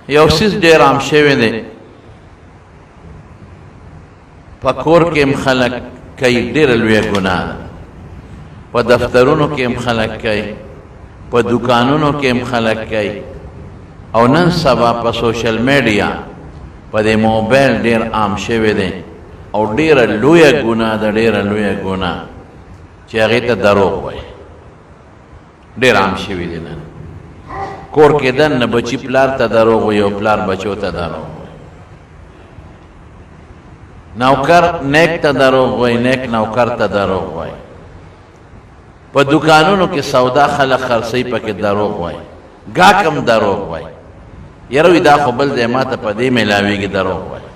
یو څیز ډېر عام شوی دی، په کور کې هم خلک کوي، ډېره لویه ګناه ده. په دفترونو کې هم خلک کوي، په دکانونو کې هم خلک کوي، او نن سبا په سوشل میډیا په دې موبایل ډېر عام شوی دی او ډېره لویه ګناه ده، ډېره لویه ګناه چې هغې ته دروغ وایي. ډېر عام شوي دي نن. کور کې دننه بچي پلار ته دروغ وایي او پلار بچو ته دروغ وایي. نوکر نیک ته دروغ وایي، نیک نوکر ته دروغ وایي. په دکانونو کې سودا خلک خرڅوي، پکې دروغ وایي. ګاهک هم دروغ وایي، یاره وي دا خو بل دی ما ته په دې میلاوېږي، دروغ وایي.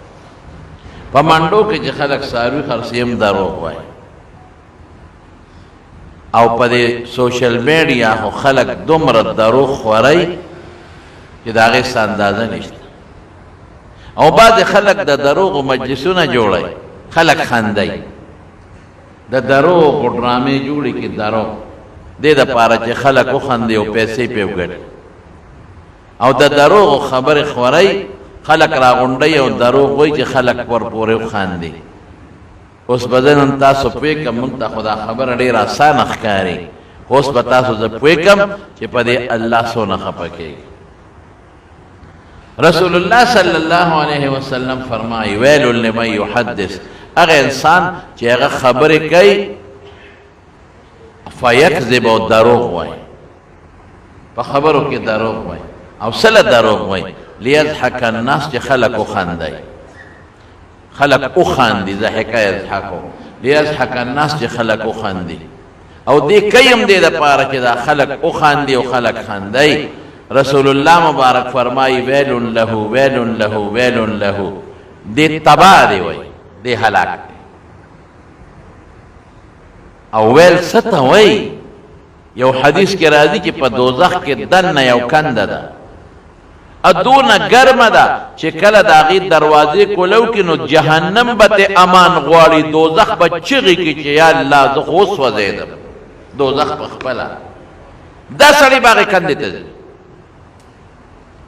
په منډو کې چې خلک څاروي خرڅوي هم دروغ وایي. او په دې سوشل میډیا خو خلک دومره دروغ خوري چې د هغې څه اندازه نشته. او بعضې خلک د دروغو مجلسونه جوړوي، خلک خندوي، د دروغو ډرامې جوړي کې دروغ دې دپاره چې خلک وخندي او پیسې پې وګټي. او د دروغو خبرې خورئ، خلک راغونډوي او دروغ وایي چې خلک ورپورې وخاندي. اوس به زه نن تاسو پوه کړم، موږ ته خو دا خبره ډېره اسانه ښکاري، خو اوس به تاسو زه پوه کړم چې په دې الله څونه خفه کېږي. رسول الله صلی الله علیه وسلم فرمایي ویل لمن یحدث، هغه انسان چې هغه خبرې کوي فیکذب او دروغ وایي، په خبرو کې دروغ وایي. او سله دروغ وایي لیضحک الناس، چې خلک وخندي، خلق اخاندي، ضحک یضحکو لیضحک الناس، چې خلق اخاندي. او دې کیم دې دپاره چې دا خلق اخاندي او خلق خاندي. رسول الله مبارک فرمایي ویل له ویل له ویل له، دې تباه دی وایي، دې هلاک دی. او ویل څه ته وایي؟ یو حدیث کې راځي چې په دوزخ کې دننه یو کنده ده، ادونه ګرمه ده چې کله د هغې دروازې کولو کې نو جهنم به ته امان غواړي، دوزخ به چغې کړي چې یا الله زه خو وسوځېدم. دوزخ په خپله دا سړی به هغې کندې ته ځي.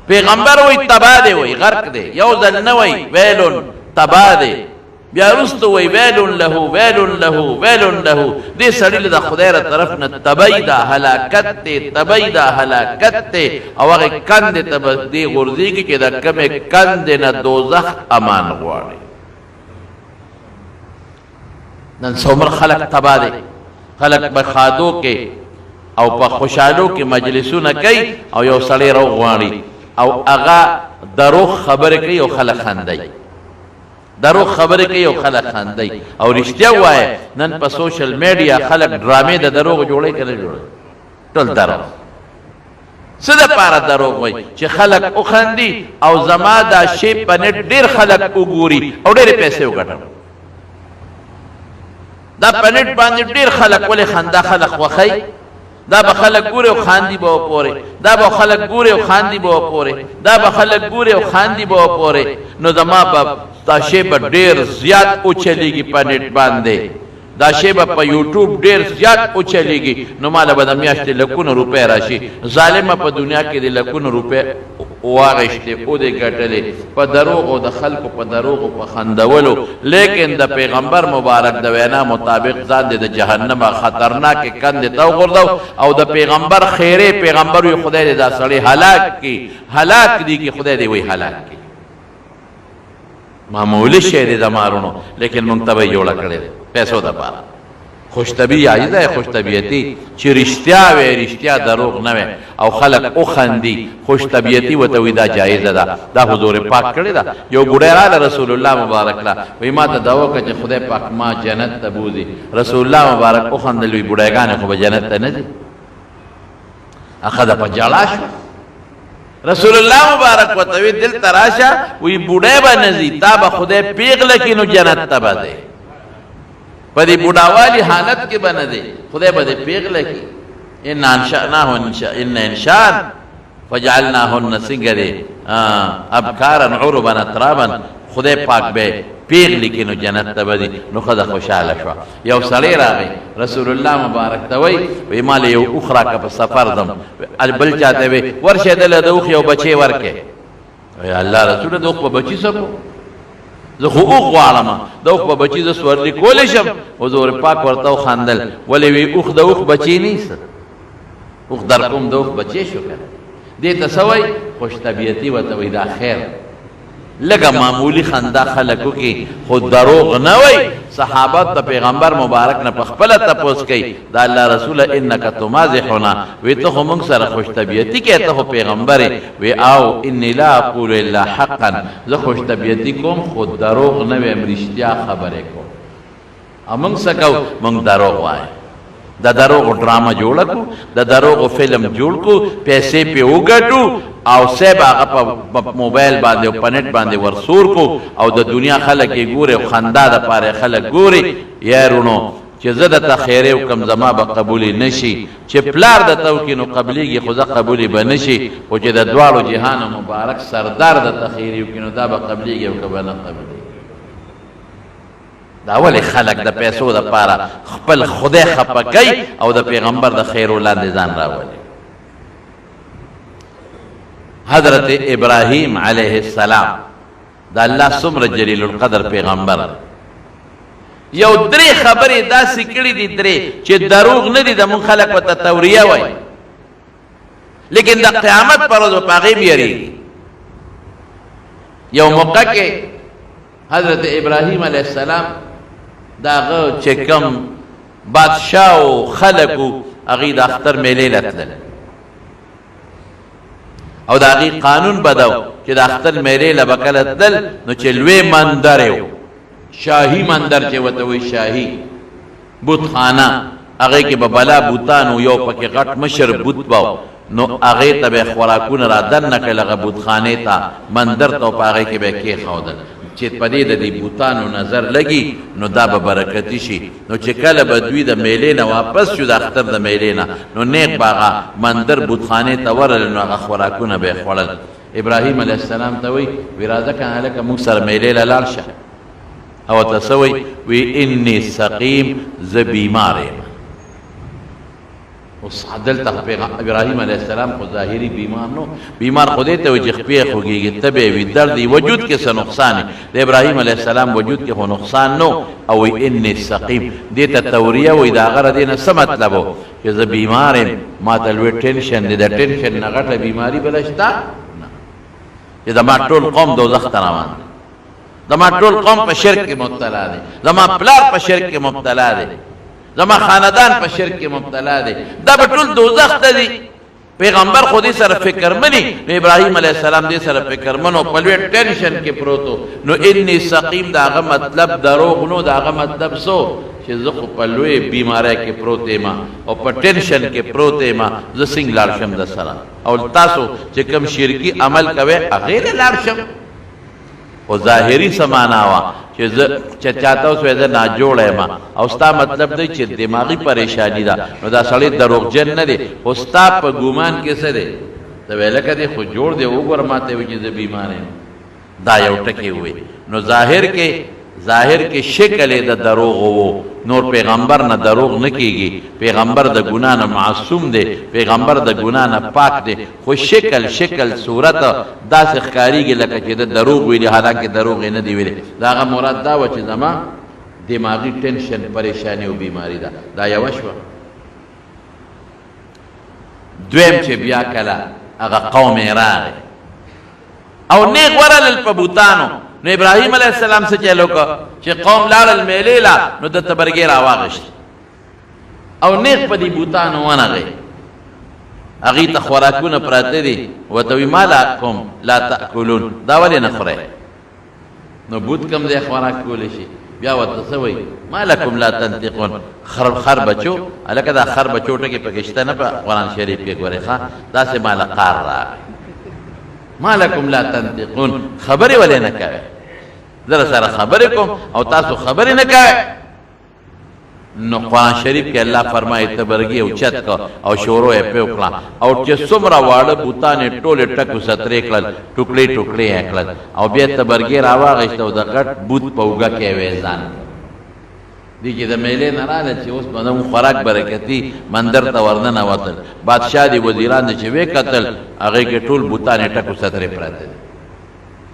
پیغمبر وایي تباه دی، وایي غرق دی، یو ځل نه وایي ویلون تباه دی، بیا وروسته وایي ویلون له ویلون له ویلون له. دې سړي له د خدای له طرف نه تبی ده، هلاکت دی، تبی ده، هلاکت دی. او هغې کندې ته به دې غورځېږي چې د کومې کندې نه دوزخ امان غواړي. نن څومره خلک تباه دی. خلک په ښادو کې او په خوشحالو کې مجلسونه کوي او یو سړی راوغواړي او هغه دروغ خبرې کوي او خلک خندوي، دروغ خبرې کوي او خلک خندوي. او رښتیا ووایه نن په سوشل میډیا خلک ډرامې د دروغو جوړوي که نه جوړوي؟ ټول دروغ. څه دپاره دروغ وایي؟ چې خلک وخندي او زما دا شی په نېټ ډېر خلک وګوري او ډېرې پیسې وګټم. دا په نېټ باندې ډېر خلک ولې خندا خلک خوښوي؟ دا به خلک ګوري او خاندي به وپورې، دا به خلک ګوري او خاندي به وپورې، دا به خلک ګوري او خاندي به وپورې. نو زما به دا شی به ډېر زیات اوچلیږي په نېټ باندې، دا شی به په یوټیوب ډېر زیات اوچلیږي. نو ماله به د میاشتې لکونه روپۍ راشي. ظالمه په دنیا کې د لکونه روپۍ واغېشتې او دې ګټلې په دروغو، د خلکو په دروغو په خندولو. لیکن د پیغمبر مبارک د وینا مطابق ځان دې د جهنم خطرناکې کندې ته وغورځو. او د پیغمبر خیرې پیغمبر وي خدای دې دا سړی هلاک کړي، هلاک دي کې خدای دې وایي هلاک کړي. معمولی شی دی د مارونو، لیکن موږ ته به یې جوړه کړې ده پیسو دپاره. خوشطبعي عاجزه یې خوشطبیعتي چې رښتیا وی، رښتیا دروغ نه وی او خلک وخندي. خوشطبیعتي ورته وایي دا جایزه ده، دا حضور پاک کړې ده. یو بوډۍ راغله رسول الله مبارک له، وایي ما ته دعا وکړه چې خدای پاک ما جنت ته بوځي. رسول الله مبارک وخندل، وایي بوډایګانې خو به جنت ته نه ځي. ښځه په ژړا شوه. رسول الله مبارک ورته وایي دلته راشه، وایي بوډۍ به نه ځي، تا به خدای پیغله کړي نو جنت ته به ځې. په دې بوډاوالي حالت کې به نه دی، خدای به دې پیغله کړي. ان انشان فجعلناهن څنګه دی ابکارا عربا اترابا، خدای پاک به پیغلی کې نو جنت ته به ځي. نو ښځه خوشحاله شوه. یو سړی راغی رسول الله مبارک ته وایي ما له یو اوښ راکړه په سفر ځم. بل چاته وایي ورشه دله د اوښ یو بچی ورکې. یا الله رسول د اوخ په بچی سکو زه خو اوخ غواړم د اوخ په بچی زه سورلی کولی شم حضور پاک ورته وخندل ولې وی اوخ د اوخ بچی نیست اوخ در کوم د اوخ بچی شو کنه دې ته سوی خوش طبیعتی ورته وی دا خیر لکه معمولی خندا خلکو کې خود دروغ نه وای صحابه ته پیغمبر مبارک نه پخپله تپوس کوي دا الله رسول انک تمازحنا وی ته خو موږ سره خوش طبیعتی کې ته خو پیغمبر وی او انی لا اقول الا حقا زه خوش طبیعتی کوم خود دروغ نه ویم رښتیا خبرې کوم امنګ سکو موږ دروغ وای د دروغ ډرامه جوړ کو د دروغ فلم جوړ کو پیسې په وګټو او سب هغه په موبایل باندې او په نت باندې ورسور کو او د دنیا خلک یې ګوره او خندا د پاره خلک ګوري یارونو چې زه د تخیره او کم زما به قبول نشي چې پلار د توکینو قبليږي خو زه قبول به نشي او چې د دواړو جهان مبارک سردار د تخیره او کینو دا به قبليږي او کبه نه قبليږي دا ولې خلک د پیسو د پاره خپل خدای خپکای او د پیغمبر د خیر ولاندې ځان راولي حضرت ابراهیم علیہ السلام دا الله څومره جلیل القدر پیغمبر یو درې خبرې داسې کړي دي درې چې دروغ نه دي د مون خلک ورته توریه وایي لیکن د قیامت پر ورځ په هغې بیریږي یو موقع کې حضرت ابراهیم علیہ السلام د هغه چې کوم بادشاه او خلکو هغې د اختر میلې له تلل او د هغې قانون بدو چې د اختر میلې له به کله تلل نو چې لوی مندر یو شاهي مندر چې ورته وایي شاهي بتخانه هغې کې به بلا بوتانو یو پکې غټ مشر بوت به نو هغې ته به یې خوراکونه را دننه کړل هغه بتخانې ته مندر ته او په هغې کې به یې کېښودل چې په دې د دې بوتانو نظر لګي نو دا به برکتي شي نو چې کله به دوی د میلې نه واپس شو د اختر د میلې نه نو نیک به هغه مندر بوتخانې ته ورغلل نو هغه خوراکونه به یې خوړل ابراهیم علیه السلام ته وایي وی راځه که هلکه موږ سره میلې له لاړ شه او ورته څه وایي وی انی سقیم زه بیمار یم اوس دلته ابراهیم علیه السلام خو ظاهري بیمار نو بیمار خو دې ته وایي چې خپې خوږېږي تبې وي درد وي وجود کې څه نقصان دی د ابراهیم علیه السلام وجود کې خو نقصان نو او وی انی سقیم دې ته توریه وایي د هغه د دې نه څه مطلب و چې زه بیمار یم ما ته لوی ټینشن دی د ټینشن نه غټه بیماري بله شته نه چې زما ټول قوم دوزخ ته روان دی زما ټول قوم په شرک کې مبتلا دی زما پلار په شرک کې مبتلا دی زما خاندان په شرک کې مبتلا دی دا به ټول دوزخ ته دي پیغمبر خو دې سره فکرمني نو ابراهیم علیه السلام دې سره فکرمن او په لوی ټینشن کې پروتو نو انی سقیم د هغه مطلب دروغ نو د هغه مطلب سو چې زه خو په لوی بیماری کې پروت یم او په ټینشن کې پروت یم زه څنګه لاړ شم د سره او تاسو چې کوم شرکي عمل کوئ هغې ته لاړ شم او ظاهري څه معنا وه چې زه چې چاته اوس وایي زه ناجوړه یم او ستا مطلب دی چې دماغي پریشاني ده نو دا سړی دروغجن نه دی خو ستا په ګومان کې څه دی ته وایې لکه دی خو جوړ دی وګوره ما ته وایي چې زه بیمار یم دا یو ټکی ووایي نو ظاهر کې شکل د دروغ وو نور پیغمبر نه دروغ نه کیږي پیغمبر د ګناه نه معصوم دی پیغمبر د ګناه نه پاک دی خو شکل صورت داسې ښکارېږي لکه چې د دروغ ویلي حالانکه دروغ یې نه دی ویلي د هغه مراد دا وه چې زما دماغي ټینشن پریشاني او بیماري ده دا یوه شوه دویم چې بیا کله هغه قوم یې راغی او نیغ ورلل په بوتانو نو ابراهیم علیه السلام څه چل وکړه چې قوم لاړل میلې له نو د تبرګې راواغېشت او نیغ په دې بوتانو ونغی هغې ته خوراکونه پراته دي ورته وایي ما لکم لا تأکلون دا ولې نه خورئ نو بوت کوم ځای خوراک کولی شي بیا ورته څه وایي ما لکم لا تنطقون خر بچو هلکه دا خر بچو ټکې پکې شته نه په قرآن شریف کې ګورئ ښه داسې ماله قار راغی ما لکم لا تنطقون خبرې ولې نه کوئ زه سره خبرې کوم او تاسو خبرې نه کوئ نو قرآن شریف کې الله فرمایي تبرګي اوچت کړه او شورو یې پې وکړه او چې څومره واړه بوتان یې ټولې ټکو سترې کړل ټوکړې یې کړل او بیا تبرګي راواغېسته او د غټ بوت په اوږه کې یې ویزان دی چې د میلې نه راغله چې اوس به زموږ خوراک برکتي مندر ته ورننوتل بادشاه دي وزیران دي چې ویې کتل هغې کې ټول بوتان یې ټکو سترې پراته دي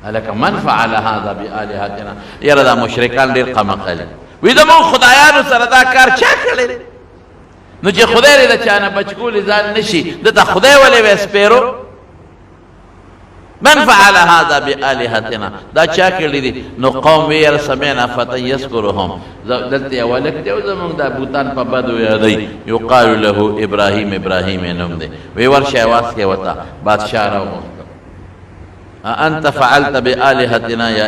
هلکه من فعل هذا بآلهتنا یاره دا مشرکان ډېر قمقل وی زموږ خدایانو سره دا کار چا کړی نو چې خدای دې د چا نه بچ کولی ځان نشي دته خدای ولې وی سپېرو من فعل هذا بآلهتنا دا چا کړی دي نو قوم وی یاره سمعنا فتى يذكرهم دلته یو هلک دی او زموږ دا بوتان په بدو یادوي یقال له ابراهیم نوم دی وی ورشه اواز کې وته بادشاه راوغوښته انت فعلت بآلهتنا یا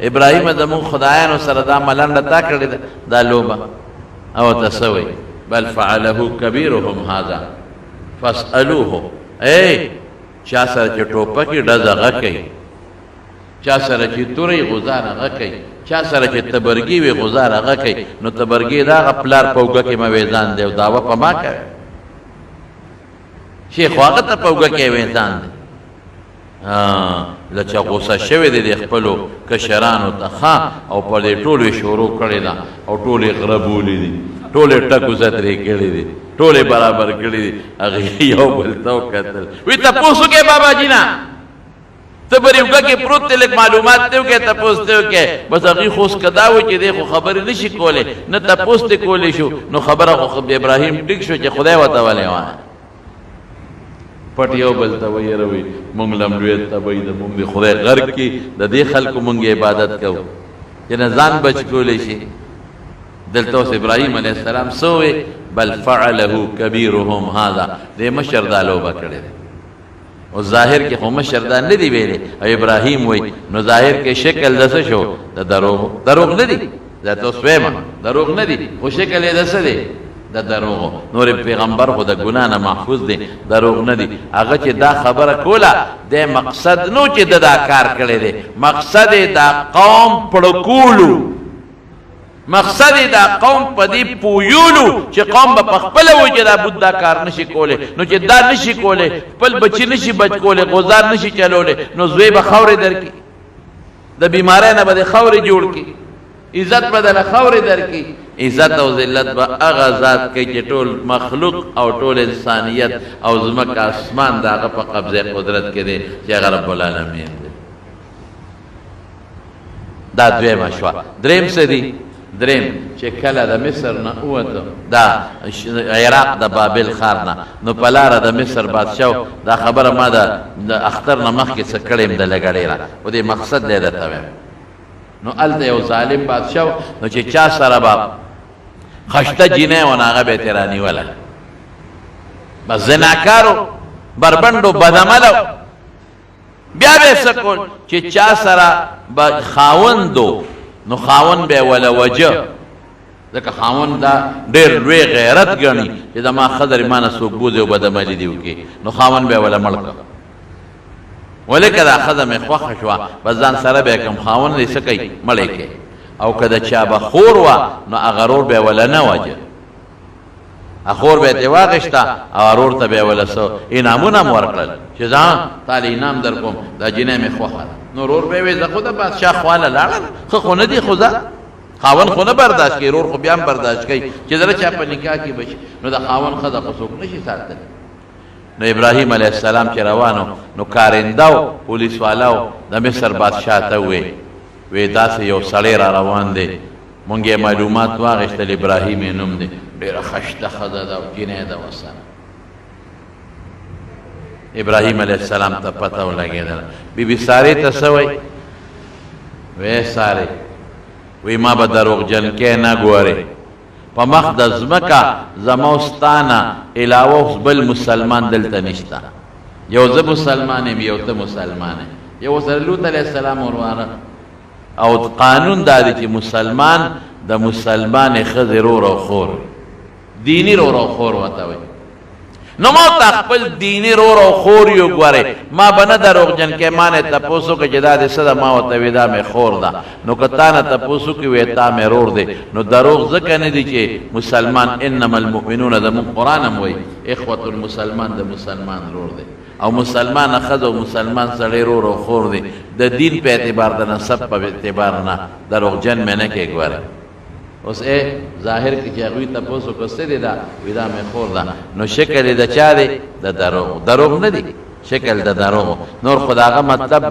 ابراهیم زموږ خدایانو سره دا ملنډه تا کړې ده دا لوبه او ته څه وایي بل فعله کبیرهم هذا فاسألوه ای چا سره چې ټوپکې ډزه غږ چا سره چې تورې غزار غږ کوي چا سره چې تبرګي وي غزار غږ کوي نو تبرګي د هغه پلار په اوږه کې مویزان دی او دعوه په ما کوي شیخ هغه ته په اوږه کې مویزان دی لچا غوسه شوی دی د خپلو کشرانو ته ښه او په دې ټولې شروع کړې ده او ټولې غربولې دي ټولې ټکو زترې کړې دي ټولې برابر کړې دي هغې یو بل ته وکتل وی تپوس وکړې بابا جي نه ته بر یوګه کې پروت دی لږ معلومات دی وکړې تپوس دی وکړې بس هغې خو اوس که دا و چې دی خو خبرې نه شي کولی نه تپوس دی کولی شو نو خبره خو ابراهیم ټیک شو چې خدای ورته ولې وایه پټ یو بل ته ویره وي مونږ لمړوې ته وایي د مونږ د خدای غرق کې د دې خلکو مونږ عبادت کوو چې نه ځان بچ کولی شي دلته اوس ابراهیم علیه السلام څه ووی بل فعله کبیرهم هذا دې مشر دا لوبه کړې ده او ظاهر کې خو مشر دا نه دی ویلې او ابراهیم وایي نو ظاهر کې شکل د څه شو د دروغ نه دی دا ته اوس وایم دروغ نه دی خو شکل یې د څه دی د دروغ نور پیغمبر خو د ګناه نه محفوظ دی دروغ نه دی هغه چې دا خبره کوله د مقصد نو چې دا کار کړی دی مقصد دا قوم پړکولو مقصد دا قوم په دې پویولو چې قوم به په خپله وایي چې دا بود دا کار نشي کولی نو چې دا نشي کولی خپل بچي نشي بچ کولی غزار نشي چلولی نو زوی به خاورې درکړي د بیمارۍ نه به د خاورې جوړ کړي عزت به دله خاورې درکړي عزت او ذلت به هغه ذات کوي چې ټول مخلوق او ټول انسانیت او ځمکه اسمان د هغه په قبضه قدرت کې دی چې هغه رب العالمین دی دا دویمه شوه دریم څه دی دریم چې کله د مصر نه ووته دا عراق د بابل ښار نه نو په لاره د مصر بادشاه دا خبره ما د اختر نه مخکې څه کړې م د لږه ډېره خو دې مقصد دی درته وایم نو هلته یو ظالم بادشاه نو چې چا سره به خشته جینۍ و نو هغه به یې ترې رانیوله بس زناکارو بربنډو بدعملو بیا به یې څه کول چې چا سره به خاوندو نو خاوند به یې وله وجه ځکه خاوند دا ډېر لوی غیرت ګڼي چې زما ښځه ما نه څوک بوځي او بدعملي دې وکړي نو خاوند به یې وله مړ کړه ولې که دا ښځه مې خوښه شوه بس ځان سره به یې کړم خاوند دې څه کوي مړ یې کوي او که د چا به خور وه نو هغه رور به یې وله نه وجه خور به یې ترې واخېسته او رور ته به یې وله څه انعامونه م ورکړل چې ځه تا له انعام در کوم دا جینۍ مې خوښه ده نو رور به یې وایي زه خو د بادشاه خواله لاړم ښه خو نه دي خو ځه خاوند خو نه برداشت کوي رور خو بیا هم برداشت کوي چې زه چا په نکاح کې به شي نو د خاوند ښځه خو څوک نه شي ساتلی نو ابراهیم علیه السلام چې روانو نو کارنده و پولیس والا و د مصر بادشاه ته وی داسې یو سړی را روان دی مونږ یې معلومات واخېستل ابراهیم یې نوم دی ډېره خشته ښځه ده او جینۍ ده ورسره ابراهیم علیه السلام ته پته ولګېدله بیبي سارې ته څه وایي وی سارې وی ما به دروغجنکۍ نه ګورې په مخ د ځمکه زما او ستا نه علاوه بل مسلمان دلته نشته یو زه مسلمان یم یو ته مسلمان یم یو سره لوط علیه السلام وروانه او قانون دا دی چې مسلمان د مسلمانې ښځې رور او خور دیني رور او خور ورته وایي نو ما ته خپل دیني رور او خور یو ګورې ما به نه دروغجن کې ما نه تپوس وکړه چې دا دې څه ده ما ورته وایي دا مې خور ده نو که تا نه تپوس وکړي وایي تا مې رور دی نو دروغ ځکه نه دی چې مسلمان انما المؤمنون زموږ قرآن هم وایي اخوة المسلمان د مسلمان رور دی او مسلمان ښځه او مسلمان سړی رور او خور دی د دین په اعتبار د نسب په اعتبار نه دروغجن مې نه کې ګوره اوس ظاهر کې چې هغوی تپوس وکړه څه دی دا وایي دا مې خور ده نو شکل یې د چا دی د دروغ نه دی شکل د دروغ نور خو د هغه مطلب